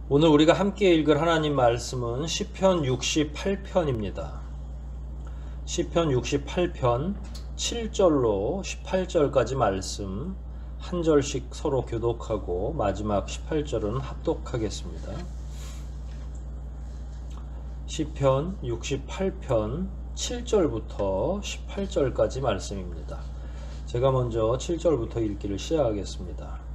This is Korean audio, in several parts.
오늘 우리가 함께 읽을 하나님 말씀은 시편 68편입니다. 시편 68편 7절로 18절까지 말씀 한 절씩 서로 교독하고 마지막 18절은 합독하겠습니다. 시편 68편 7절부터 18절까지 말씀입니다. 제가 먼저 7절부터 읽기를 시작하겠습니다.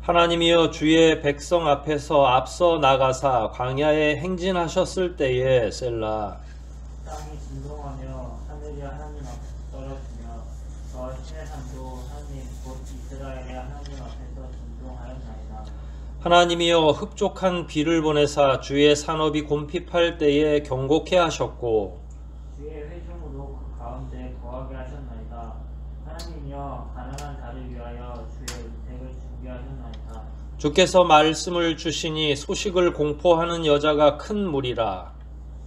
하나님이여 주의 백성 앞에서 앞서 나가사 광야에 행진하셨을 때에 셀라. 땅이 진동하며 하늘이 하나님 앞에서 떨어지며 저 신의 산도 하나님 곧 이스라엘의 하나님 앞에서 진동하였나이다. 하나님이여 흡족한 비를 보내사 주의 산업이 곰핍할 때에 경고케 하셨고 주의 회중으로 그 가운데 거하게 하셨나이다. 하나님이여 가난한 자를 위하여 주의 은택을 준비하셨나이다. 주께서 말씀을 주시니 소식을 공포하는 여자가 큰 무리라.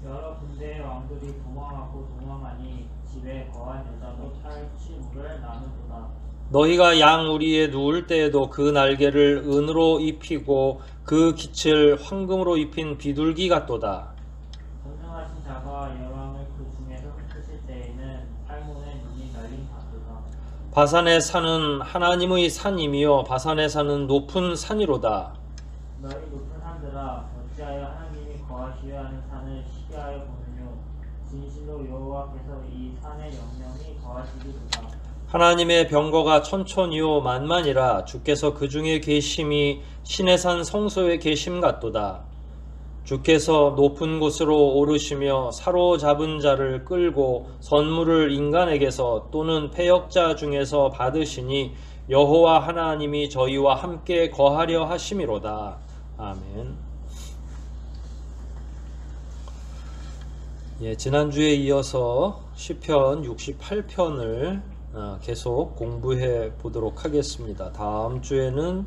여러 군대의 왕들이 도망하고 도망하니 집에 거한 여자도 탈취물을 나누도다. 너희가 양 우리에 누울 때에도 그 날개를 은으로 입히고 그 깃을 황금으로 입힌 비둘기 같도다. 전능하신 자가 여왕을 그 중에서 흩으실 때에는 팔문에 눈이 날린 같도다. 바산의 산은 하나님의 산이며 바산의 산은 높은 산이로다. 너희 높은 산들아 어찌하여 하나님이 거하시려 하는 산을 시기하여 보느뇨. 진실로 여호와께서 이 산에 영영히 거하시리로다. 하나님의 병거가 천천히요 만만이라 주께서 그 중에 계심이 신의 산 성소에 계심 같도다. 주께서 높은 곳으로 오르시며 사로잡은 자를 끌고 선물을 인간에게서 또는 패역자 중에서 받으시니 여호와 하나님이 저희와 함께 거하려 하심이로다. 아멘. 지난주에 이어서 시편 68편을 계속 공부해 보도록 하겠습니다. 다음 주에는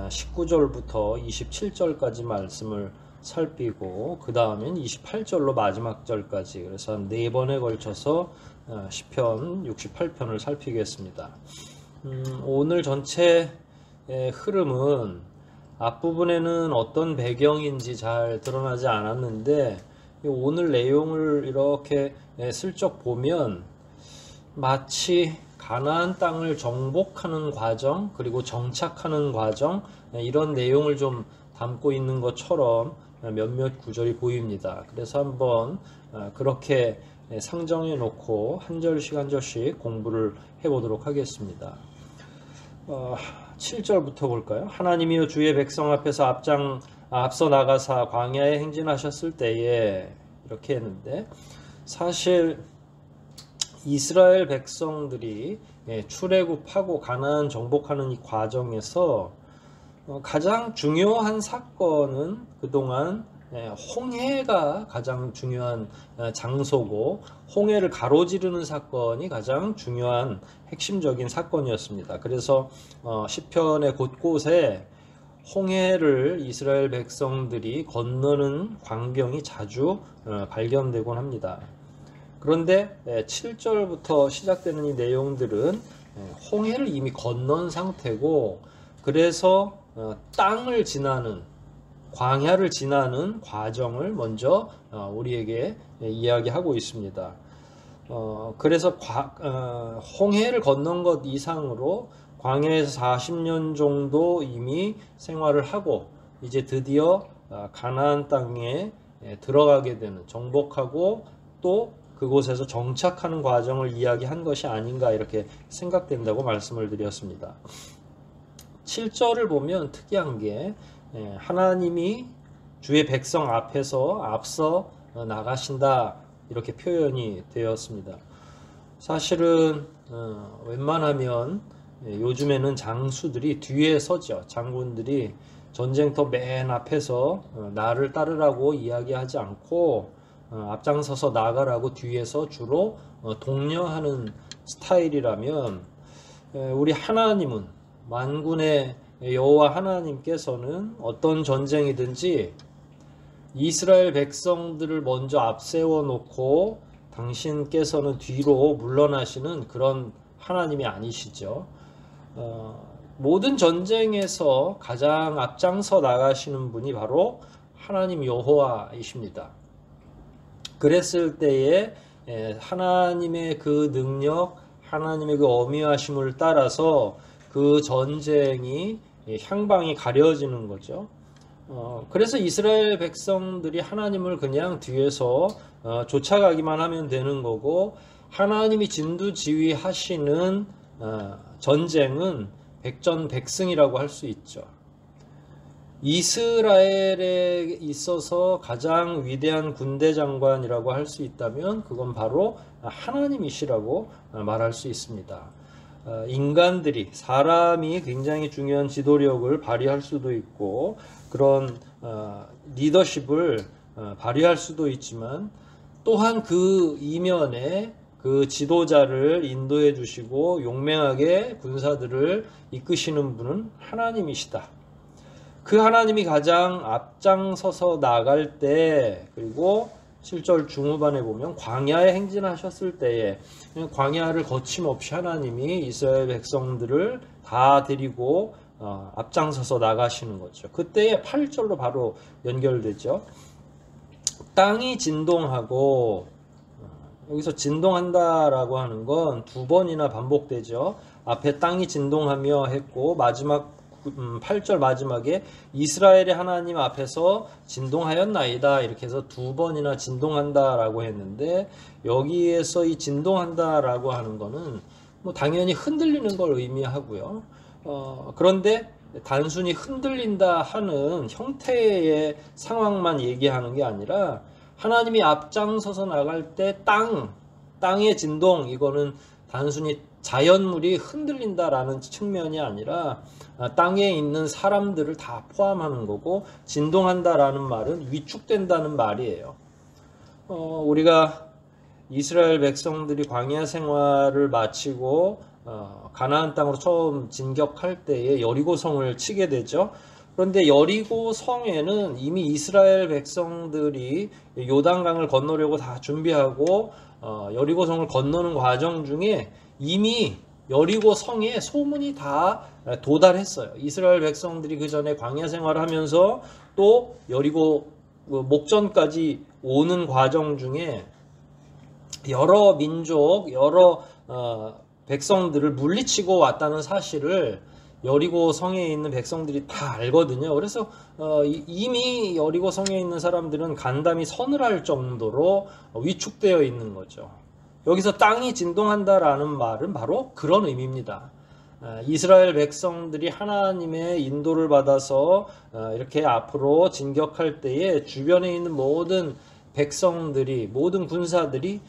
19절부터 27절까지 말씀을 살피고 그 다음엔 28절로 마지막 절까지, 그래서 한 4번에 걸쳐서 시편 68편을 살피겠습니다. 오늘 전체 흐름은 앞부분에는 어떤 배경인지 잘 드러나지 않았는데 오늘 내용을 이렇게 슬쩍 보면 마치 가나안 땅을 정복하는 과정 그리고 정착하는 과정, 이런 내용을 좀 담고 있는 것처럼 몇몇 구절이 보입니다. 그래서 한번 그렇게 상정해 놓고 한 절씩 한 절씩 공부를 해 보도록 하겠습니다. 7절부터 볼까요? 하나님이여 주의 백성 앞에서 앞서 나가사 광야에 행진하셨을 때에, 이렇게 했는데 사실 이스라엘 백성들이 출애굽하고 가나안 정복하는 이 과정에서 가장 중요한 사건은 그동안 홍해가 가장 중요한 장소고, 홍해를 가로지르는 사건이 가장 중요한 핵심적인 사건이었습니다. 그래서 시편의 곳곳에 홍해를 이스라엘 백성들이 건너는 광경이 자주 발견되곤 합니다. 그런데 7절부터 시작되는 이 내용들은 홍해를 이미 건넌 상태고, 그래서 땅을 지나는, 광야를 지나는 과정을 먼저 우리에게 이야기하고 있습니다. 그래서 홍해를 건넌 것 이상으로 광야에서 40년 정도 이미 생활을 하고 이제 드디어 가나안 땅에 들어가게 되는, 정복하고 또 그곳에서 정착하는 과정을 이야기한 것이 아닌가 이렇게 생각된다고 말씀을 드렸습니다. 7절을 보면 특이한 게 하나님이 주의 백성 앞에서 앞서 나가신다 이렇게 표현이 되었습니다. 사실은 웬만하면 요즘에는 장수들이 뒤에 서죠. 장군들이 전쟁터 맨 앞에서 나를 따르라고 이야기하지 않고 앞장서서 나가라고 뒤에서 주로 독려하는 스타일이라면, 우리 하나님은, 만군의 여호와 하나님께서는 어떤 전쟁이든지 이스라엘 백성들을 먼저 앞세워 놓고 당신께서는 뒤로 물러나시는 그런 하나님이 아니시죠. 모든 전쟁에서 가장 앞장서 나가시는 분이 바로 하나님 여호와이십니다. 그랬을 때에 하나님의 그 능력, 하나님의 그 어미하심을 따라서 그 전쟁이 향방이 가려지는 거죠. 그래서 이스라엘 백성들이 하나님을 그냥 뒤에서 쫓아가기만 하면 되는 거고, 하나님이 진두지휘하시는 전쟁은 백전백승이라고 할 수 있죠. 이스라엘에 있어서 가장 위대한 군대 장관이라고 할 수 있다면 그건 바로 하나님이시라고 말할 수 있습니다. 인간들이, 사람이 굉장히 중요한 지도력을 발휘할 수도 있고 그런 리더십을 발휘할 수도 있지만, 또한 그 이면에 그 지도자를 인도해 주시고 용맹하게 군사들을 이끄시는 분은 하나님이시다. 그 하나님이 가장 앞장서서 나갈 때, 그리고 7절 중후반에 보면 광야에 행진하셨을 때에 광야를 거침없이 하나님이 이스라엘 백성들을 다 데리고 앞장서서 나가시는 거죠. 그때의 8절로 바로 연결되죠. 땅이 진동하고, 여기서 진동한다라고 하는 건 두 번이나 반복되죠. 앞에 땅이 진동하며 했고, 마지막 8절 마지막에 이스라엘의 하나님 앞에서 진동하였나이다 이렇게 해서 두 번이나 진동한다라고 했는데, 여기에서 이 진동한다라고 하는 거는 뭐 당연히 흔들리는 걸 의미하고요. 그런데 단순히 흔들린다 하는 형태의 상황만 얘기하는 게 아니라, 하나님이 앞장서서 나갈 때 땅의 진동, 이거는 단순히 자연물이 흔들린다라는 측면이 아니라 땅에 있는 사람들을 다 포함하는 거고, 진동한다라는 말은 위축된다는 말이에요. 우리가 이스라엘 백성들이 광야 생활을 마치고 가나안 땅으로 처음 진격할 때에 여리고성을 치게 되죠. 그런데 여리고성에는 이미 이스라엘 백성들이 요단강을 건너려고 다 준비하고 여리고성을 건너는 과정 중에 이미 여리고성에 소문이 다 도달했어요. 이스라엘 백성들이 그 전에 광야 생활을 하면서 또 여리고 목전까지 오는 과정 중에 여러 민족, 여러 백성들을 물리치고 왔다는 사실을 여리고성에 있는 백성들이 다 알거든요. 그래서 이미 여리고성에 있는 사람들은 간담이 서늘할 정도로 위축되어 있는 거죠. 여기서 땅이 진동한다라는 말은 바로 그런 의미입니다. 이스라엘 백성들이 하나님의 인도를 받아서 이렇게 앞으로 진격할 때에 주변에 있는 모든 백성들이, 모든 군사들이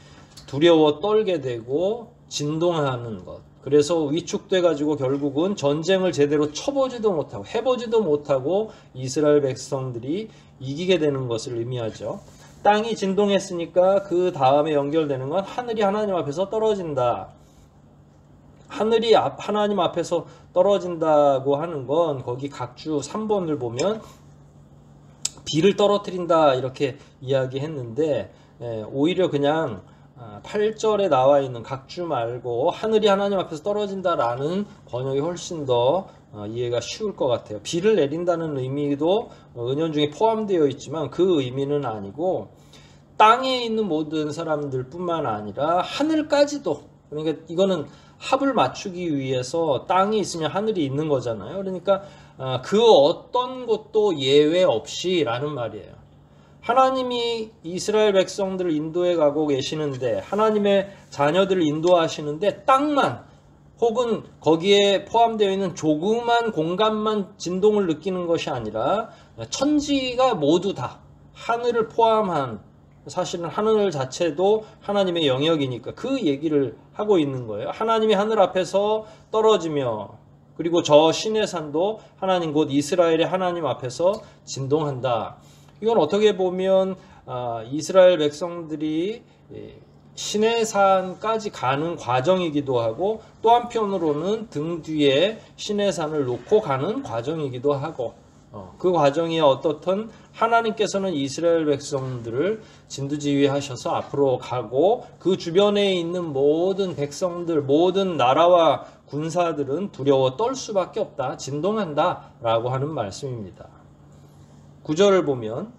두려워 떨게 되고 진동하는 것. 그래서 위축돼 가지고 결국은 전쟁을 제대로 쳐보지도 못하고 해보지도 못하고 이스라엘 백성들이 이기게 되는 것을 의미하죠. 땅이 진동했으니까 그 다음에 연결되는 건 하늘이 하나님 앞에서 떨어진다. 하늘이 하나님 앞에서 떨어진다고 하는 건 거기 각주 3번을 보면 비를 떨어뜨린다 이렇게 이야기했는데, 오히려 그냥 8절에 나와 있는 각주 말고 하늘이 하나님 앞에서 떨어진다라는 번역이 훨씬 더 이해가 쉬울 것 같아요. 비를 내린다는 의미도 은연중에 포함되어 있지만 그 의미는 아니고, 땅에 있는 모든 사람들 뿐만 아니라 하늘까지도, 그러니까 이거는 합을 맞추기 위해서 땅이 있으면 하늘이 있는 거잖아요. 그러니까 그 어떤 것도 예외 없이 라는 말이에요. 하나님이 이스라엘 백성들을 인도해 가고 계시는데, 하나님의 자녀들을 인도하시는데 땅만 혹은 거기에 포함되어 있는 조그만 공간만 진동을 느끼는 것이 아니라 천지가 모두 다, 하늘을 포함한, 사실은 하늘 자체도 하나님의 영역이니까 그 얘기를 하고 있는 거예요. 하나님이 하늘 앞에서 떨어지며, 그리고 저 시내산도 하나님 곧 이스라엘의 하나님 앞에서 진동한다. 이건 어떻게 보면 이스라엘 백성들이 시내산까지 가는 과정이기도 하고, 또 한편으로는 등 뒤에 시내산을 놓고 가는 과정이기도 하고, 그 과정이 어떻든 하나님께서는 이스라엘 백성들을 진두지휘하셔서 앞으로 가고, 그 주변에 있는 모든 백성들, 모든 나라와 군사들은 두려워 떨 수밖에 없다. 진동한다라고 하는 말씀입니다. 9절을 보면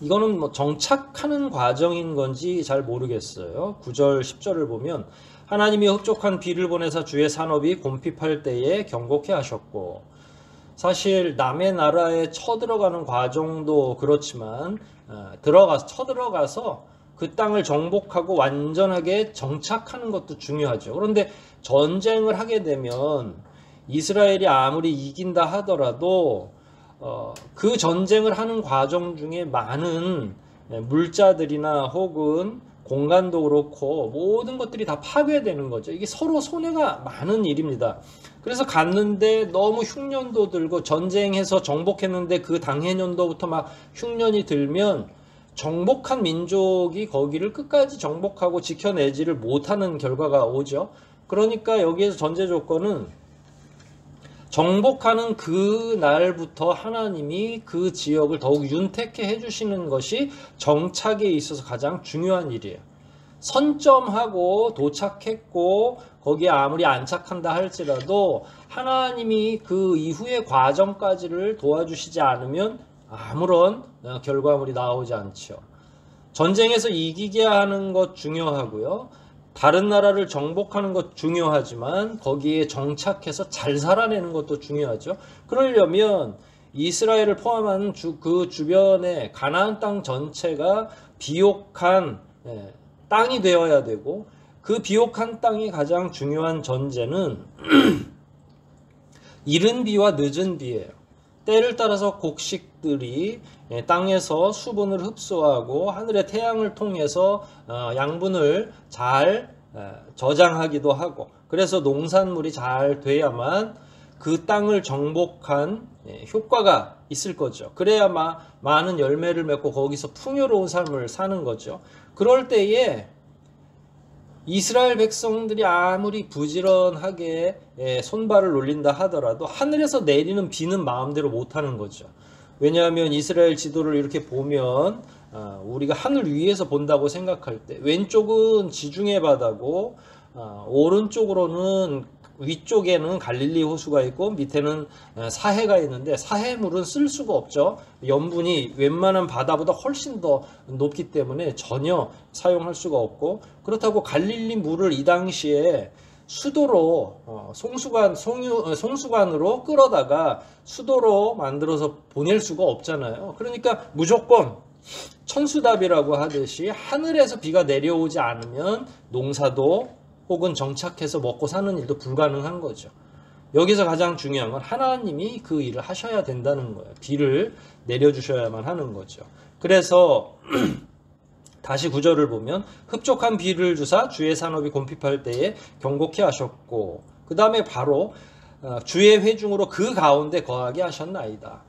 이거는 뭐 정착하는 과정인 건지 잘 모르겠어요. 9절 10절을 보면 하나님이 흡족한 비를 보내사 주의 산업이 곰핍할 때에 경고케 하셨고, 사실 남의 나라에 쳐들어가는 과정도 그렇지만 쳐들어가서 그 땅을 정복하고 완전하게 정착하는 것도 중요하죠. 그런데 전쟁을 하게 되면 이스라엘이 아무리 이긴다 하더라도 그 전쟁을 하는 과정 중에 많은 물자들이나 혹은 공간도 그렇고 모든 것들이 다 파괴되는 거죠. 이게 서로 손해가 많은 일입니다. 그래서 갔는데 너무 흉년도 들고, 전쟁해서 정복했는데 그 당해년도부터 막 흉년이 들면 정복한 민족이 거기를 끝까지 정복하고 지켜내지를 못하는 결과가 오죠. 그러니까 여기에서 전제 조건은 정복하는 그 날부터 하나님이 그 지역을 더욱 윤택해 해주시는 것이 정착에 있어서 가장 중요한 일이에요. 선점하고 도착했고 거기에 아무리 안착한다 할지라도 하나님이 그 이후의 과정까지를 도와주시지 않으면 아무런 결과물이 나오지 않죠. 전쟁에서 이기게 하는 것 중요하고요. 다른 나라를 정복하는 것 중요하지만 거기에 정착해서 잘 살아내는 것도 중요하죠. 그러려면 이스라엘을 포함한 그 주변의 가나안 땅 전체가 비옥한 땅이 되어야 되고, 그 비옥한 땅이 가장 중요한 전제는 이른 비와 늦은 비예요. 때를 따라서 곡식들이 땅에서 수분을 흡수하고 하늘의 태양을 통해서 양분을 잘 저장하기도 하고, 그래서 농산물이 잘 돼야만 그 땅을 정복한 효과가 있을 거죠. 그래야 많은 열매를 맺고 거기서 풍요로운 삶을 사는 거죠. 그럴 때에 이스라엘 백성들이 아무리 부지런하게 손발을 놀린다 하더라도 하늘에서 내리는 비는 마음대로 못하는 거죠. 왜냐하면 이스라엘 지도를 이렇게 보면 우리가 하늘 위에서 본다고 생각할 때 왼쪽은 지중해 바다고 오른쪽으로는 위쪽에는 갈릴리 호수가 있고 밑에는 사해가 있는데, 사해물은 쓸 수가 없죠. 염분이 웬만한 바다보다 훨씬 더 높기 때문에 전혀 사용할 수가 없고, 그렇다고 갈릴리 물을 이 당시에 수도로 송수관으로 끌어다가 수도로 만들어서 보낼 수가 없잖아요. 그러니까 무조건 천수답이라고 하듯이 하늘에서 비가 내려오지 않으면 농사도 혹은 정착해서 먹고 사는 일도 불가능한 거죠. 여기서 가장 중요한 건 하나님이 그 일을 하셔야 된다는 거예요. 비를 내려주셔야만 하는 거죠. 그래서 다시 9절을 보면 흡족한 비를 주사 주의 산업이 곰핍할 때에 경고케 하셨고, 그 다음에 바로 주의 회중으로 그 가운데 거하게 하셨나이다.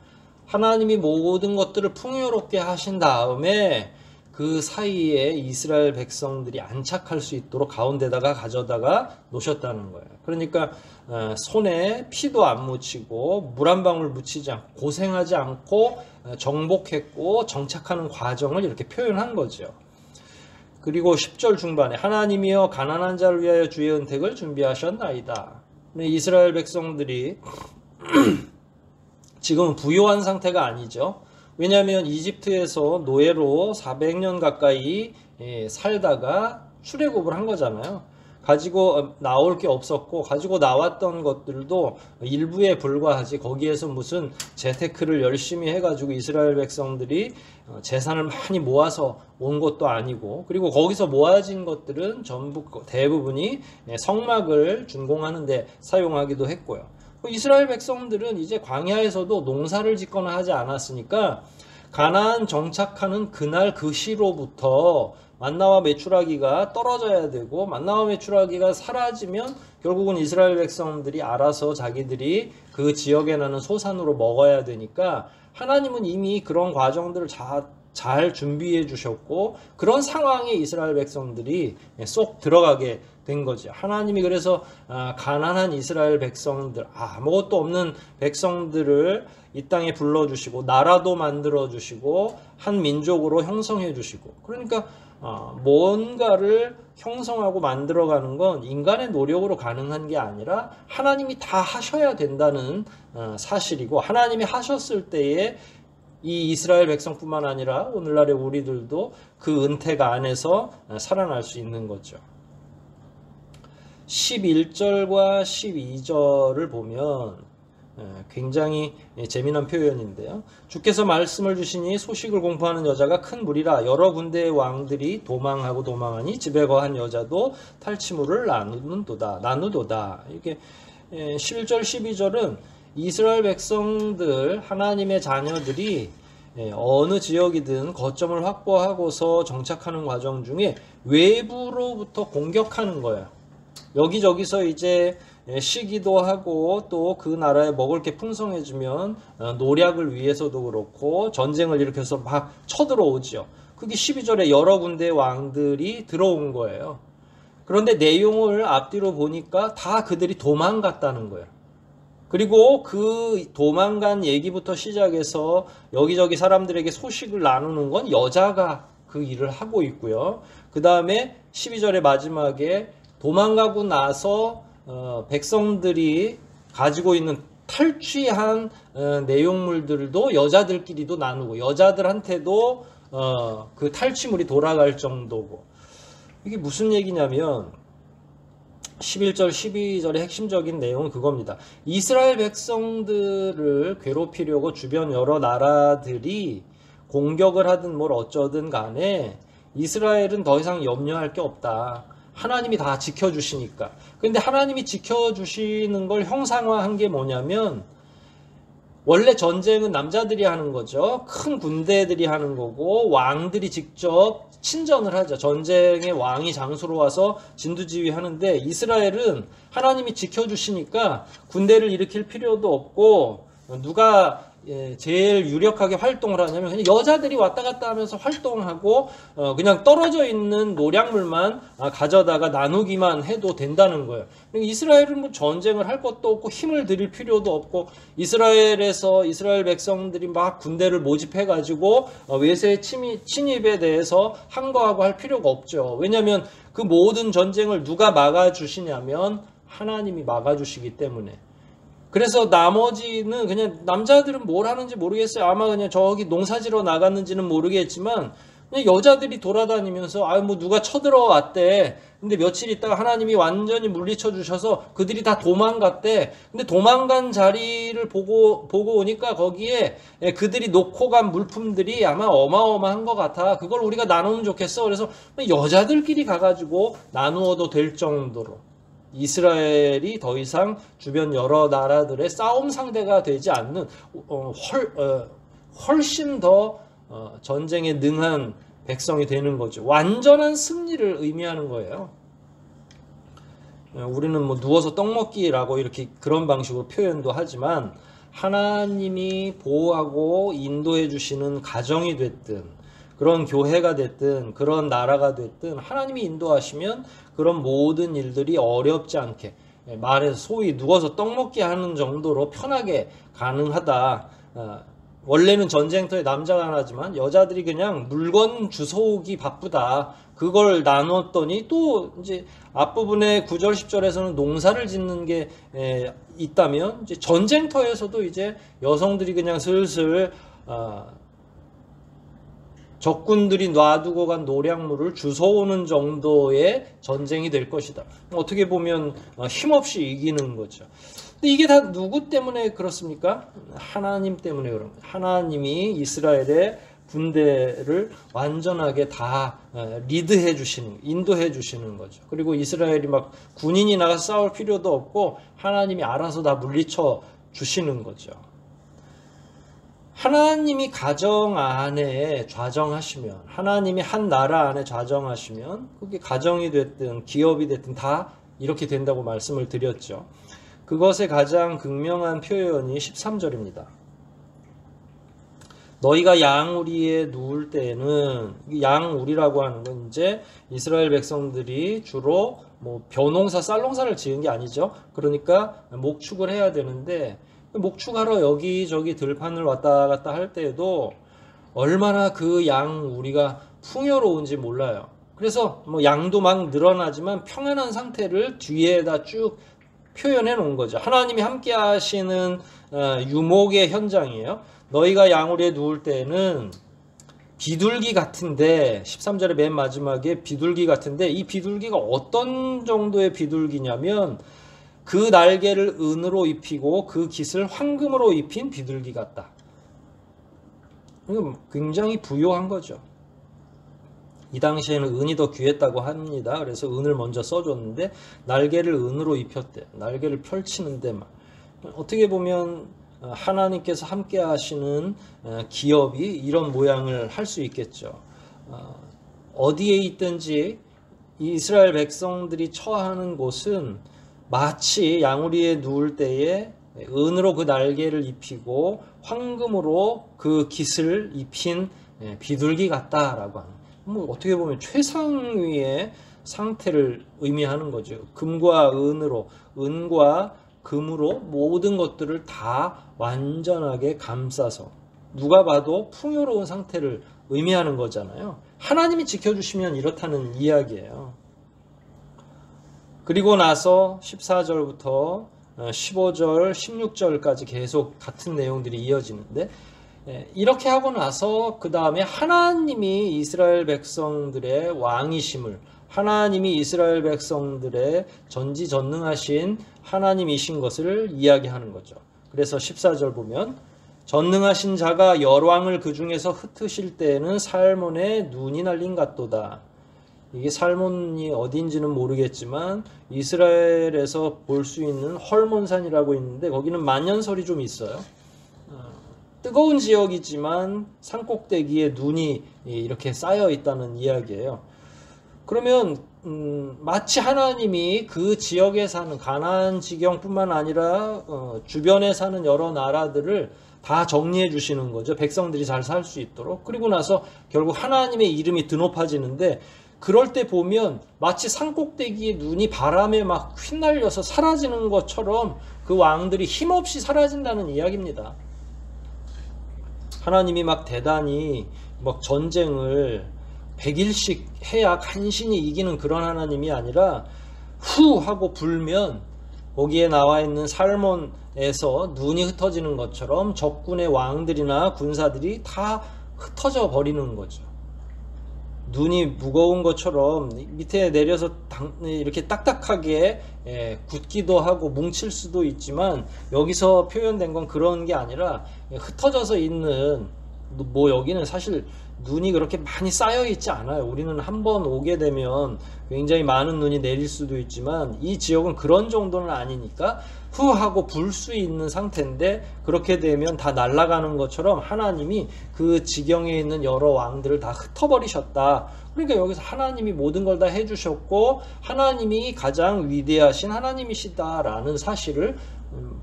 하나님이 모든 것들을 풍요롭게 하신 다음에 그 사이에 이스라엘 백성들이 안착할 수 있도록 가운데다가 가져다가 놓으셨다는 거예요. 그러니까 손에 피도 안 묻히고 물 한 방울 묻히지 않고 고생하지 않고 정복했고 정착하는 과정을 이렇게 표현한 거죠. 그리고 10절 중반에 하나님이여 가난한 자를 위하여 주의 은택을 준비하셨나이다. 이스라엘 백성들이 지금은 부요한 상태가 아니죠. 왜냐하면 이집트에서 노예로 400년 가까이 살다가 출애굽을 한 거잖아요. 가지고 나올 게 없었고 가지고 나왔던 것들도 일부에 불과하지, 거기에서 무슨 재테크를 열심히 해가지고 이스라엘 백성들이 재산을 많이 모아서 온 것도 아니고, 그리고 거기서 모아진 것들은 전부 대부분이 성막을 준공하는 데 사용하기도 했고요. 이스라엘 백성들은 이제 광야에서도 농사를 짓거나 하지 않았으니까 가나안 정착하는 그날 그 시로부터 만나와 메추라기가 떨어져야 되고, 만나와 메추라기가 사라지면 결국은 이스라엘 백성들이 알아서 자기들이 그 지역에 나는 소산으로 먹어야 되니까 하나님은 이미 그런 과정들을 잘 준비해 주셨고, 그런 상황에 이스라엘 백성들이 쏙 들어가게 된 거죠. 하나님이 그래서 가난한 이스라엘 백성들, 아무것도 없는 백성들을 이 땅에 불러주시고 나라도 만들어 주시고 한 민족으로 형성해 주시고, 그러니까 뭔가를 형성하고 만들어가는 건 인간의 노력으로 가능한 게 아니라 하나님이 다 하셔야 된다는 사실이고, 하나님이 하셨을 때에 이 이스라엘 백성뿐만 아니라 오늘날의 우리들도 그 은혜가 안에서 살아날 수 있는 거죠. 11절과 12절을 보면 굉장히 재미난 표현인데요. 주께서 말씀을 주시니 소식을 공포하는 여자가 큰 무리라. 여러 군대의 왕들이 도망하고 도망하니 집에 거한 여자도 탈취물을 나누도다. 이게 11절 12절은 이스라엘 백성들, 하나님의 자녀들이 어느 지역이든 거점을 확보하고서 정착하는 과정 중에 외부로부터 공격하는 거예요. 여기저기서 이제 시기도 하고 또 그 나라에 먹을 게 풍성해지면 노략을 위해서도 그렇고 전쟁을 일으켜서 막 쳐들어오지요. 그게 12절에 여러 군데의 왕들이 들어온 거예요. 그런데 내용을 앞뒤로 보니까 다 그들이 도망갔다는 거예요. 그리고 그 도망간 얘기부터 시작해서 여기저기 사람들에게 소식을 나누는 건 여자가 그 일을 하고 있고요. 그 다음에 12절의 마지막에 도망가고 나서 백성들이 가지고 있는 탈취한 내용물들도 여자들끼리도 나누고 여자들한테도 그 탈취물이 돌아갈 정도고, 이게 무슨 얘기냐면 11절 12절의 핵심적인 내용은 그겁니다. 이스라엘 백성들을 괴롭히려고 주변 여러 나라들이 공격을 하든 뭘 어쩌든 간에 이스라엘은 더 이상 염려할 게 없다. 하나님이 다 지켜주시니까. 근데 하나님이 지켜주시는 걸 형상화한 게 뭐냐면, 원래 전쟁은 남자들이 하는 거죠. 큰 군대들이 하는 거고 왕들이 직접 친전을 하죠. 전쟁의 왕이 장소로 와서 진두지휘 하는데, 이스라엘은 하나님이 지켜주시니까 군대를 일으킬 필요도 없고, 누가 제일 유력하게 활동을 하냐면 그냥 여자들이 왔다 갔다 하면서 활동하고 그냥 떨어져 있는 노략물만 가져다가 나누기만 해도 된다는 거예요. 이스라엘은 뭐 전쟁을 할 것도 없고 힘을 들일 필요도 없고, 이스라엘에서 이스라엘 백성들이 막 군대를 모집해 가지고 외세 침입에 대해서 항거하고 할 필요가 없죠. 왜냐하면 그 모든 전쟁을 누가 막아주시냐면 하나님이 막아주시기 때문에. 그래서 나머지는 그냥 남자들은 뭘 하는지 모르겠어요. 아마 그냥 저기 농사지러 나갔는지는 모르겠지만 그냥 여자들이 돌아다니면서 뭐 누가 쳐들어왔대. 근데 며칠 있다가 하나님이 완전히 물리쳐 주셔서 그들이 다 도망갔대. 근데 도망간 자리를 보고 오니까 거기에 그들이 놓고 간 물품들이 아마 어마어마한 것 같아. 그걸 우리가 나누면 좋겠어. 그래서 여자들끼리 가가지고 나누어도 될 정도로 이스라엘이 더 이상 주변 여러 나라들의 싸움 상대가 되지 않는 훨씬 더 전쟁에 능한 백성이 되는 거죠. 완전한 승리를 의미하는 거예요. 우리는 뭐 누워서 떡 먹기라고 이렇게 그런 방식으로 표현도 하지만, 하나님이 보호하고 인도해 주시는 가정이 됐든 그런 교회가 됐든 그런 나라가 됐든 하나님이 인도하시면 그런 모든 일들이 어렵지 않게, 말해서 소위 누워서 떡 먹기 하는 정도로 편하게 가능하다. 원래는 전쟁터에 남자가 하나지만 여자들이 그냥 물건 주워오기 바쁘다. 그걸 나눴더니 또 이제 앞부분에 9절 10절에서는 농사를 짓는 게 있다면, 이제 전쟁터에서도 이제 여성들이 그냥 슬슬 적군들이 놔두고 간 노략물을 주워오는 정도의 전쟁이 될 것이다. 어떻게 보면 힘없이 이기는 거죠. 근데 이게 다 누구 때문에 그렇습니까? 하나님 때문에 그런 거예요. 하나님이 이스라엘의 군대를 완전하게 다 리드해 주시는, 인도해 주시는 거죠. 그리고 이스라엘이 막 군인이 나가서 싸울 필요도 없고 하나님이 알아서 다 물리쳐 주시는 거죠. 하나님이 가정 안에 좌정하시면, 하나님이 한 나라 안에 좌정하시면 그게 가정이 됐든 기업이 됐든 다 이렇게 된다고 말씀을 드렸죠. 그것의 가장 극명한 표현이 13절입니다. 너희가 양우리에 누울 때에는, 양우리라고 하는 건 이제 이스라엘 백성들이 주로 뭐 벼농사, 쌀농사를 지은 게 아니죠. 그러니까 목축을 해야 되는데, 목축하러 여기저기 들판을 왔다 갔다 할 때에도 얼마나 그 양 우리가 풍요로운지 몰라요. 그래서 뭐 양도 막 늘어나지만 평안한 상태를 뒤에다 쭉 표현해 놓은 거죠. 하나님이 함께 하시는 유목의 현장이에요. 너희가 양우리에 누울 때는 비둘기 같은데, 13절의 맨 마지막에 비둘기 같은데, 이 비둘기가 어떤 정도의 비둘기냐면 그 날개를 은으로 입히고 그 깃을 황금으로 입힌 비둘기 같다. 굉장히 부유한 거죠. 이 당시에는 은이 더 귀했다고 합니다. 그래서 은을 먼저 써줬는데 날개를 은으로 입혔대. 날개를 펼치는데 막 어떻게 보면 하나님께서 함께 하시는 기업이 이런 모양을 할 수 있겠죠. 어디에 있든지 이스라엘 백성들이 처하는 곳은 마치 양우리에 누울 때에 은으로 그 날개를 입히고 황금으로 그 깃을 입힌 비둘기 같다라고 하는, 뭐 어떻게 보면 최상위의 상태를 의미하는 거죠. 금과 은으로, 은과 금으로 모든 것들을 다 완전하게 감싸서 누가 봐도 풍요로운 상태를 의미하는 거잖아요. 하나님이 지켜주시면 이렇다는 이야기예요. 그리고 나서 14절부터 15절, 16절까지 계속 같은 내용들이 이어지는데, 이렇게 하고 나서 그 다음에 하나님이 이스라엘 백성들의 왕이심을, 하나님이 이스라엘 백성들의 전지전능하신 하나님이신 것을 이야기하는 거죠. 그래서 14절 보면 전능하신 자가 열왕을 그 중에서 흩으실 때에는 살몬의 눈이 날린 같도다. 이게 살몬이 어딘지는 모르겠지만 이스라엘에서 볼 수 있는 헐몬산이라고 있는데 거기는 만년설이 좀 있어요. 뜨거운 지역이지만 산꼭대기에 눈이 이렇게 쌓여 있다는 이야기예요. 그러면 마치 하나님이 그 지역에 사는 가나안 지경뿐만 아니라 주변에 사는 여러 나라들을 다 정리해 주시는 거죠. 백성들이 잘 살 수 있도록. 그리고 나서 결국 하나님의 이름이 드높아지는데, 그럴 때 보면 마치 산꼭대기에 눈이 바람에 막 휘날려서 사라지는 것처럼 그 왕들이 힘없이 사라진다는 이야기입니다. 하나님이 막 대단히 막 전쟁을 100일씩 해야 간신히 이기는 그런 하나님이 아니라 후 하고 불면 거기에 나와 있는 살몬에서 눈이 흩어지는 것처럼 적군의 왕들이나 군사들이 다 흩어져 버리는 거죠. 눈이 무거운 것처럼 밑에 내려서 이렇게 딱딱하게 굳기도 하고 뭉칠 수도 있지만, 여기서 표현된 건 그런 게 아니라 흩어져서 있는, 뭐 여기는 사실 눈이 그렇게 많이 쌓여 있지 않아요. 우리는 한번 오게 되면 굉장히 많은 눈이 내릴 수도 있지만 이 지역은 그런 정도는 아니니까 후 하고 불 수 있는 상태인데, 그렇게 되면 다 날아가는 것처럼 하나님이 그 지경에 있는 여러 왕들을 다 흩어버리셨다. 그러니까 여기서 하나님이 모든 걸 다 해주셨고 하나님이 가장 위대하신 하나님이시다라는 사실을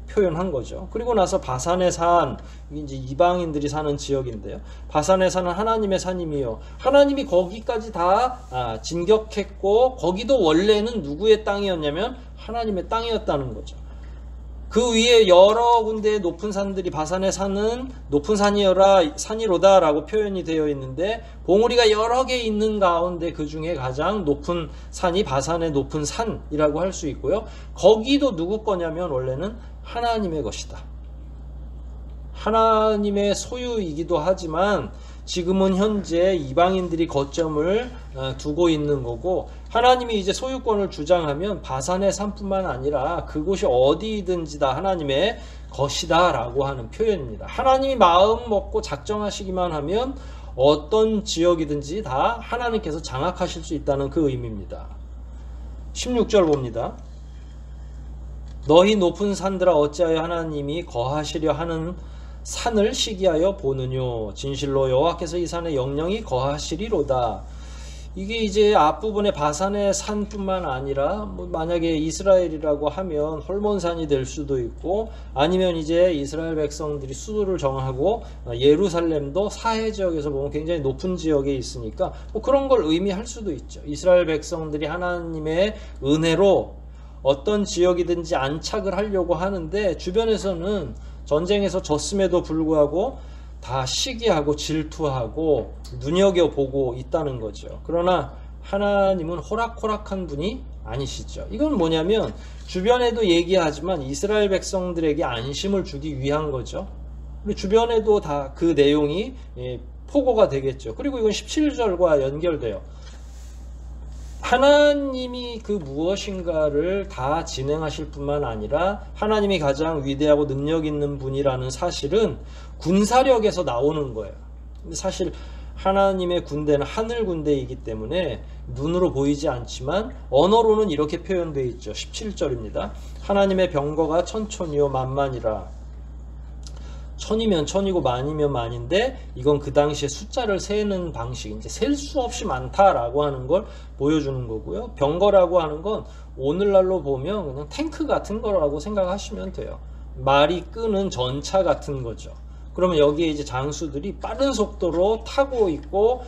표현한 거죠. 그리고 나서 바산의 산, 이제 이방인들이 사는 지역인데요. 바산의 산은 하나님의 산임이요. 하나님이 거기까지 다 진격했고 거기도 원래는 누구의 땅이었냐면 하나님의 땅이었다는 거죠. 그 위에 여러 군데의 높은 산들이, 바산의 산은 높은 산이로다 라고 표현이 되어 있는데, 봉우리가 여러 개 있는 가운데 그 중에 가장 높은 산이 바산의 높은 산이라고 할 수 있고요. 거기도 누구 거냐면 원래는 하나님의 것이다. 하나님의 소유이기도 하지만 지금은 현재 이방인들이 거점을 두고 있는 거고, 하나님이 이제 소유권을 주장하면 바산의 산뿐만 아니라 그곳이 어디든지 다 하나님의 것이다 라고 하는 표현입니다. 하나님이 마음 먹고 작정하시기만 하면 어떤 지역이든지 다 하나님께서 장악하실 수 있다는 그 의미입니다. 16절 봅니다. 너희 높은 산들아 어찌하여 하나님이 거하시려 하는 산을 시기하여 보느뇨. 진실로 여호와께서 이 산에 영영이 거하시리로다. 이게 이제 앞부분에 바산의 산뿐만 아니라 뭐 만약에 이스라엘이라고 하면 헐몬산이 될 수도 있고, 아니면 이제 이스라엘 백성들이 수도를 정하고 예루살렘도 사해 지역에서 보면 굉장히 높은 지역에 있으니까 뭐 그런 걸 의미할 수도 있죠. 이스라엘 백성들이 하나님의 은혜로 어떤 지역이든지 안착을 하려고 하는데 주변에서는 전쟁에서 졌음에도 불구하고 다 시기하고 질투하고 눈여겨보고 있다는 거죠. 그러나 하나님은 호락호락한 분이 아니시죠. 이건 뭐냐면 주변에도 얘기하지만 이스라엘 백성들에게 안심을 주기 위한 거죠. 주변에도 다 그 내용이 포고가 되겠죠. 그리고 이건 17절과 연결돼요. 하나님이 그 무엇인가를 다 진행하실 뿐만 아니라 하나님이 가장 위대하고 능력 있는 분이라는 사실은 군사력에서 나오는 거예요. 근데 사실 하나님의 군대는 하늘 군대이기 때문에 눈으로 보이지 않지만 언어로는 이렇게 표현되어 있죠. 17절입니다. 하나님의 병거가 천천히요 만만이라. 천이면 천이고 만이면 만인데 이건 그 당시에 숫자를 세는 방식, 이제 셀 수 없이 많다라고 하는 걸 보여주는 거고요. 병거라고 하는 건 오늘날로 보면 그냥 탱크 같은 거라고 생각하시면 돼요. 말이 끄는 전차 같은 거죠. 그러면 여기에 이제 장수들이 빠른 속도로 타고 있고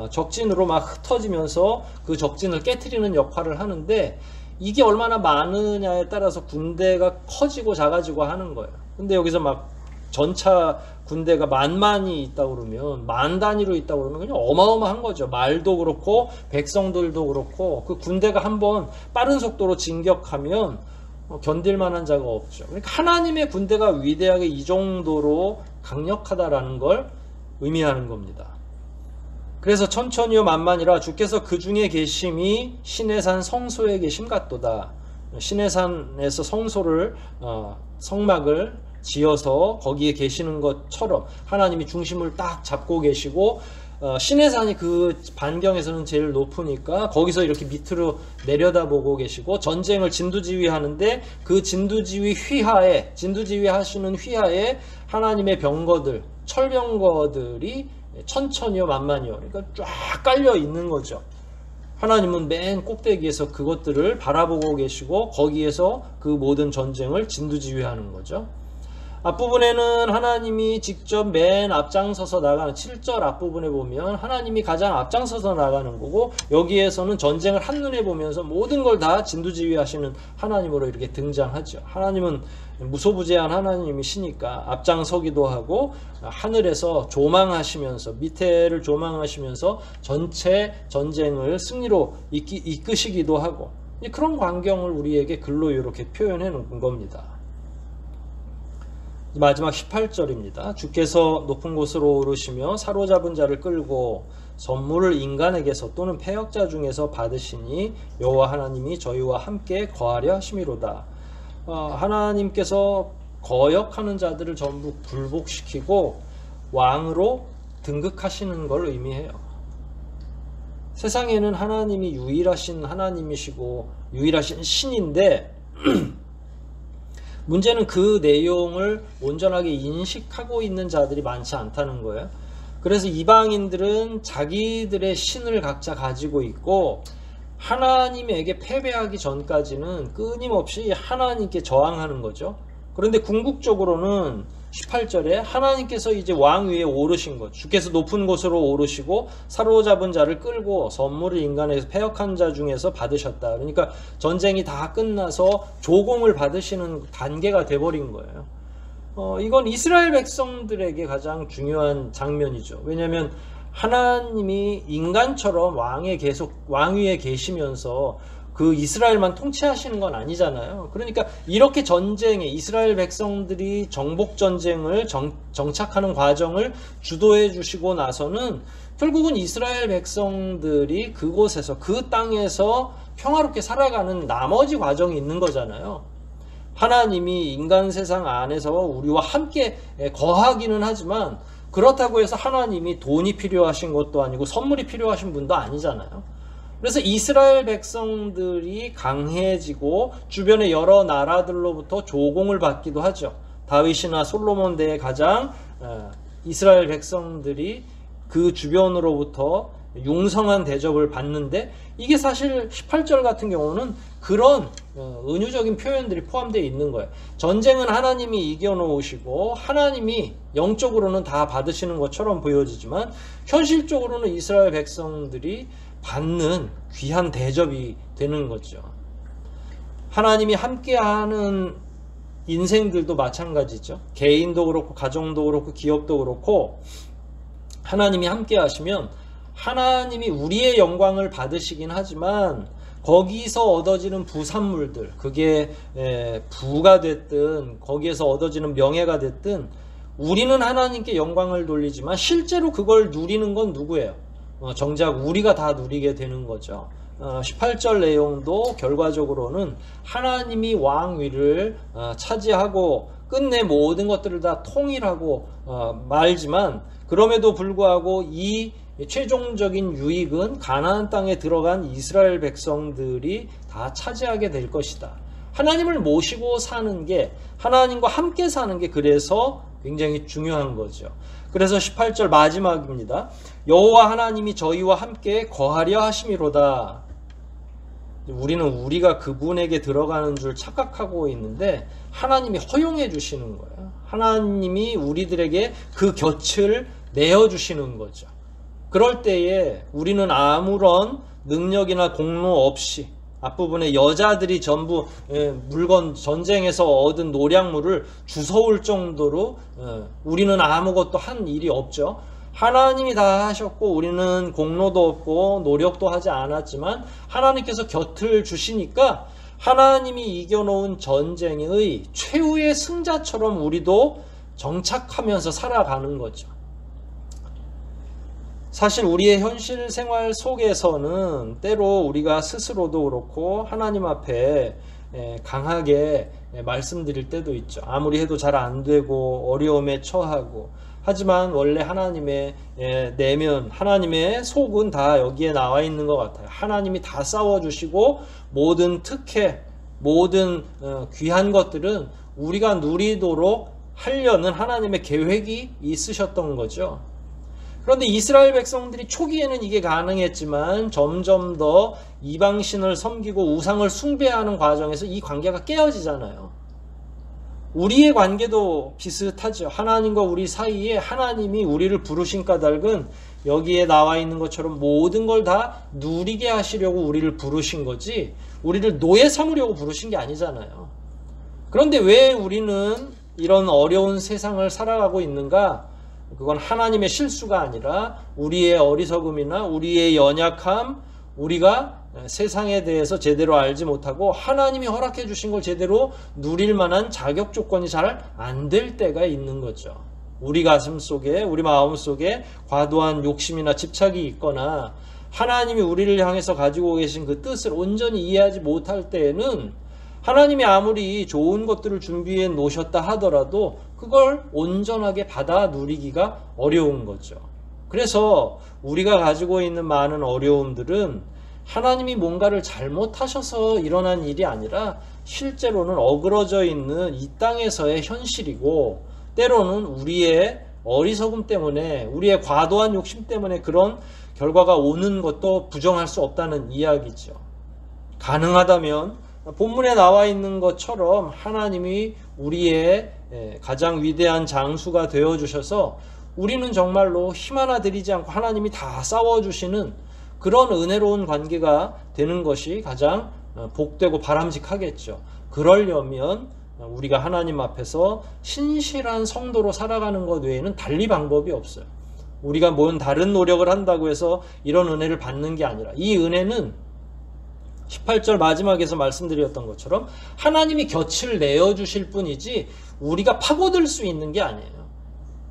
적진으로 막 흩어지면서 그 적진을 깨트리는 역할을 하는데 이게 얼마나 많으냐에 따라서 군대가 커지고 작아지고 하는 거예요. 근데 여기서 막 전차 군대가 만만이 있다고 그러면 만 단위로 있다고 그러면 그냥 어마어마한 거죠. 말도 그렇고 백성들도 그렇고 그 군대가 한번 빠른 속도로 진격하면 견딜 만한 자가 없죠. 그러니까 하나님의 군대가 위대하게 이 정도로 강력하다라는 걸 의미하는 겁니다. 그래서 천천히요 만만이라 주께서 그 중에 계심이 시내산 성소에 계심 같도다. 시내산에서 성소를 성막을 지어서 거기에 계시는 것처럼 하나님이 중심을 딱 잡고 계시고 시내산이 그 반경에서는 제일 높으니까 거기서 이렇게 밑으로 내려다보고 계시고 전쟁을 진두지휘하는데 그 진두지휘 하시는 휘하에 하나님의 병거들, 철병거들이 천천히요 만만히요 그러니까 쫙 깔려 있는 거죠. 하나님은 맨 꼭대기에서 그것들을 바라보고 계시고 거기에서 그 모든 전쟁을 진두지휘하는 거죠. 앞부분에는 하나님이 직접 맨 앞장서서 나가는 7절 앞부분에 보면 하나님이 가장 앞장서서 나가는 거고 여기에서는 전쟁을 한눈에 보면서 모든 걸 다 진두지휘하시는 하나님으로 이렇게 등장하죠. 하나님은 무소부재한 하나님이시니까 앞장서기도 하고 하늘에서 조망하시면서 밑에를 조망하시면서 전체 전쟁을 승리로 이끄시기도 하고 그런 광경을 우리에게 글로 이렇게 표현해 놓은 겁니다. 마지막 18절입니다. 주께서 높은 곳으로 오르시며 사로잡은 자를 끌고 선물을 인간에게서 또는 패역자 중에서 받으시니 여호와 하나님이 저희와 함께 거하려 하심이로다. 하나님께서 거역하는 자들을 전부 굴복시키고 왕으로 등극하시는 걸 의미해요. 세상에는 하나님이 유일하신 하나님이시고 유일하신 신인데 문제는 그 내용을 온전하게 인식하고 있는 자들이 많지 않다는 거예요. 그래서 이방인들은 자기들의 신을 각자 가지고 있고 하나님에게 패배하기 전까지는 끊임없이 하나님께 저항하는 거죠. 그런데 궁극적으로는 18절에 하나님께서 이제 왕 위에 오르신 것, 주께서 높은 곳으로 오르시고 사로잡은 자를 끌고 선물을 인간에게서 패역한 자 중에서 받으셨다. 그러니까 전쟁이 다 끝나서 조공을 받으시는 단계가 돼버린 거예요. 이건 이스라엘 백성들에게 가장 중요한 장면이죠. 왜냐하면 하나님이 인간처럼 왕 위에 계시면서 그 이스라엘만 통치하시는 건 아니잖아요. 그러니까 이렇게 전쟁에 이스라엘 백성들이 정복 전쟁을 정착하는 과정을 주도해 주시고 나서는 결국은 이스라엘 백성들이 그곳에서 그 땅에서 평화롭게 살아가는 나머지 과정이 있는 거잖아요. 하나님이 인간 세상 안에서 우리와 함께 거하기는 하지만 그렇다고 해서 하나님이 돈이 필요하신 것도 아니고 선물이 필요하신 분도 아니잖아요. 그래서 이스라엘 백성들이 강해지고 주변의 여러 나라들로부터 조공을 받기도 하죠. 다윗이나 솔로몬 대에 가장 이스라엘 백성들이 그 주변으로부터 융성한 대접을 받는데 이게 사실 18절 같은 경우는 그런 은유적인 표현들이 포함되어 있는 거예요. 전쟁은 하나님이 이겨놓으시고 하나님이 영적으로는 다 받으시는 것처럼 보여지지만 현실적으로는 이스라엘 백성들이 받는 귀한 대접이 되는 거죠. 하나님이 함께하는 인생들도 마찬가지죠. 개인도 그렇고 가정도 그렇고 기업도 그렇고 하나님이 함께 하시면 하나님이 우리의 영광을 받으시긴 하지만 거기서 얻어지는 부산물들, 그게 부가 됐든 거기에서 얻어지는 명예가 됐든 우리는 하나님께 영광을 돌리지만 실제로 그걸 누리는 건 누구예요? 정작 우리가 다 누리게 되는 거죠. 18절 내용도 결과적으로는 하나님이 왕위를 차지하고 끝내 모든 것들을 다 통일하고 말지만 그럼에도 불구하고 이 최종적인 유익은 가나안 땅에 들어간 이스라엘 백성들이 다 차지하게 될 것이다. 하나님을 모시고 사는 게, 하나님과 함께 사는 게 그래서 굉장히 중요한 거죠. 그래서 18절 마지막입니다. 여호와 하나님이 저희와 함께 거하려 하심이로다. 우리는 우리가 그분에게 들어가는 줄 착각하고 있는데 하나님이 허용해 주시는 거예요. 하나님이 우리들에게 그 곁을 내어주시는 거죠. 그럴 때에 우리는 아무런 능력이나 공로 없이 앞부분에 여자들이 전부 물건 전쟁에서 얻은 노량물을 주워올 정도로 우리는 아무것도 한 일이 없죠. 하나님이 다 하셨고 우리는 공로도 없고 노력도 하지 않았지만 하나님께서 곁을 주시니까 하나님이 이겨놓은 전쟁의 최후의 승자처럼 우리도 정착하면서 살아가는 거죠. 사실 우리의 현실 생활 속에서는 때로 우리가 스스로도 그렇고 하나님 앞에 강하게 말씀드릴 때도 있죠. 아무리 해도 잘 안 되고 어려움에 처하고 하지만 원래 하나님의 내면, 하나님의 속은 다 여기에 나와 있는 것 같아요. 하나님이 다 싸워주시고 모든 특혜, 모든 귀한 것들은 우리가 누리도록 하려는 하나님의 계획이 있으셨던 거죠. 그런데 이스라엘 백성들이 초기에는 이게 가능했지만 점점 더 이방신을 섬기고 우상을 숭배하는 과정에서 이 관계가 깨어지잖아요. 우리의 관계도 비슷하죠. 하나님과 우리 사이에 하나님이 우리를 부르신 까닭은 여기에 나와 있는 것처럼 모든 걸 다 누리게 하시려고 우리를 부르신 거지 우리를 노예 삼으려고 부르신 게 아니잖아요. 그런데 왜 우리는 이런 어려운 세상을 살아가고 있는가? 그건 하나님의 실수가 아니라 우리의 어리석음이나 우리의 연약함, 우리가 세상에 대해서 제대로 알지 못하고 하나님이 허락해 주신 걸 제대로 누릴 만한 자격 조건이 잘 안 될 때가 있는 거죠. 우리 가슴 속에, 우리 마음 속에 과도한 욕심이나 집착이 있거나 하나님이 우리를 향해서 가지고 계신 그 뜻을 온전히 이해하지 못할 때에는 하나님이 아무리 좋은 것들을 준비해 놓으셨다 하더라도 그걸 온전하게 받아 누리기가 어려운 거죠. 그래서 우리가 가지고 있는 많은 어려움들은 하나님이 뭔가를 잘못하셔서 일어난 일이 아니라 실제로는 어그러져 있는 이 땅에서의 현실이고 때로는 우리의 어리석음 때문에 우리의 과도한 욕심 때문에 그런 결과가 오는 것도 부정할 수 없다는 이야기죠. 가능하다면 본문에 나와 있는 것처럼 하나님이 우리의 가장 위대한 장수가 되어주셔서 우리는 정말로 힘 하나 들이지 않고 하나님이 다 싸워주시는 그런 은혜로운 관계가 되는 것이 가장 복되고 바람직하겠죠. 그러려면 우리가 하나님 앞에서 신실한 성도로 살아가는 것 외에는 달리 방법이 없어요. 우리가 뭔 다른 노력을 한다고 해서 이런 은혜를 받는 게 아니라 이 은혜는 18절 마지막에서 말씀드렸던 것처럼 하나님이 곁을 내어주실 뿐이지 우리가 파고들 수 있는 게 아니에요.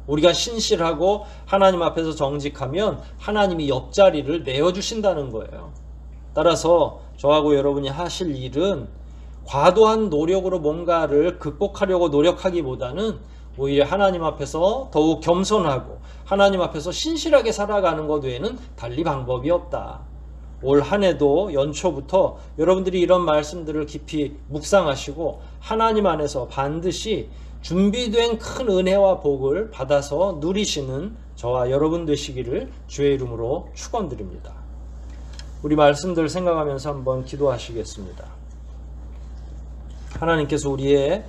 우리가 신실하고 하나님 앞에서 정직하면 하나님이 옆자리를 내어주신다는 거예요. 따라서 저하고 여러분이 하실 일은 과도한 노력으로 뭔가를 극복하려고 노력하기보다는 오히려 하나님 앞에서 더욱 겸손하고 하나님 앞에서 신실하게 살아가는 것 외에는 달리 방법이 없다. 올 한 해도 연초부터 여러분들이 이런 말씀들을 깊이 묵상하시고 하나님 안에서 반드시 준비된 큰 은혜와 복을 받아서 누리시는 저와 여러분 되시기를 주의 이름으로 축원드립니다. 우리 말씀들 생각하면서 한번 기도하시겠습니다. 하나님께서 우리의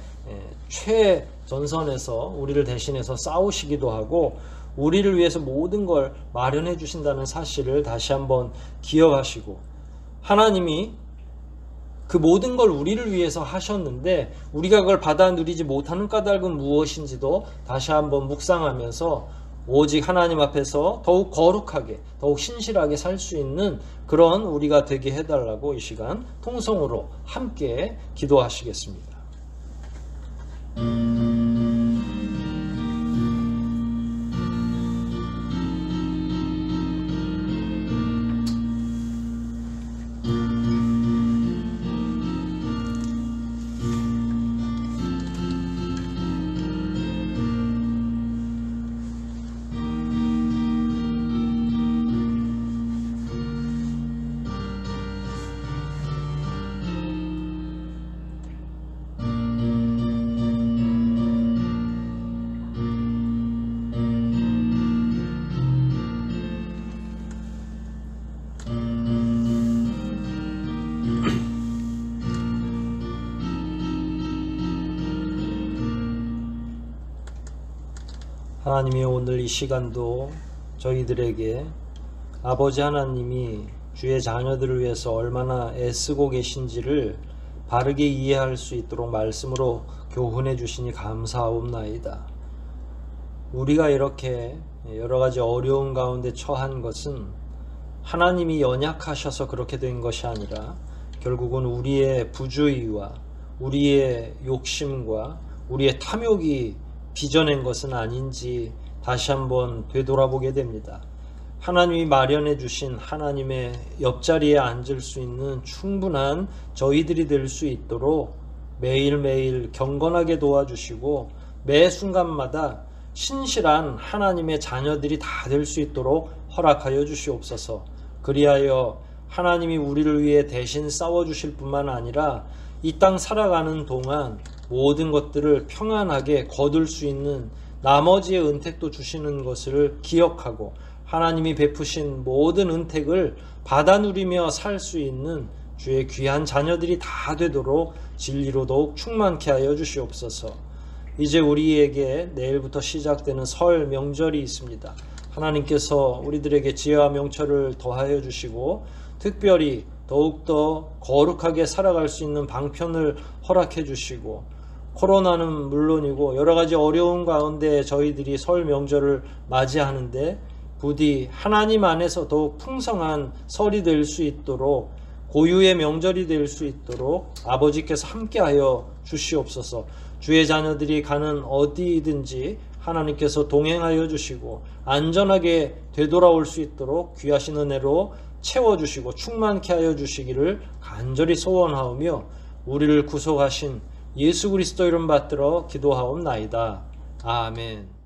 최전선에서 우리를 대신해서 싸우시기도 하고 우리를 위해서 모든 걸 마련해 주신다는 사실을 다시 한번 기억하시고 하나님이 그 모든 걸 우리를 위해서 하셨는데 우리가 그걸 받아 누리지 못하는 까닭은 무엇인지도 다시 한번 묵상하면서 오직 하나님 앞에서 더욱 거룩하게, 더욱 신실하게 살 수 있는 그런 우리가 되게 해달라고 이 시간 통성으로 함께 기도하시겠습니다. 하나님이 오늘 이 시간도 저희들에게 아버지 하나님이 주의 자녀들을 위해서 얼마나 애쓰고 계신지를 바르게 이해할 수 있도록 말씀으로 교훈해 주시니 감사하옵나이다. 우리가 이렇게 여러 가지 어려운 가운데 처한 것은 하나님이 연약하셔서 그렇게 된 것이 아니라 결국은 우리의 부주의와 우리의 욕심과 우리의 탐욕이 빚어낸 것은 아닌지 다시 한번 되돌아보게 됩니다. 하나님이 마련해 주신 하나님의 옆자리에 앉을 수 있는 충분한 저희들이 될 수 있도록 매일매일 경건하게 도와주시고 매 순간마다 신실한 하나님의 자녀들이 다 될 수 있도록 허락하여 주시옵소서. 그리하여 하나님이 우리를 위해 대신 싸워주실 뿐만 아니라 이 땅 살아가는 동안 모든 것들을 평안하게 거둘 수 있는 나머지의 은택도 주시는 것을 기억하고 하나님이 베푸신 모든 은택을 받아 누리며 살 수 있는 주의 귀한 자녀들이 다 되도록 진리로 더욱 충만케 하여 주시옵소서. 이제 우리에게 내일부터 시작되는 설 명절이 있습니다. 하나님께서 우리들에게 지혜와 명철을 더하여 주시고 특별히 더욱더 거룩하게 살아갈 수 있는 방편을 허락해 주시고 코로나는 물론이고 여러 가지 어려운 가운데 저희들이 설 명절을 맞이하는데 부디 하나님 안에서 더욱 풍성한 설이 될 수 있도록 고유의 명절이 될 수 있도록 아버지께서 함께하여 주시옵소서. 주의 자녀들이 가는 어디든지 하나님께서 동행하여 주시고 안전하게 되돌아올 수 있도록 귀하신 은혜로 채워주시고 충만케 하여 주시기를 간절히 소원하오며 우리를 구속하신 예수 그리스도 이름 받들어 기도하옵나이다. 아멘.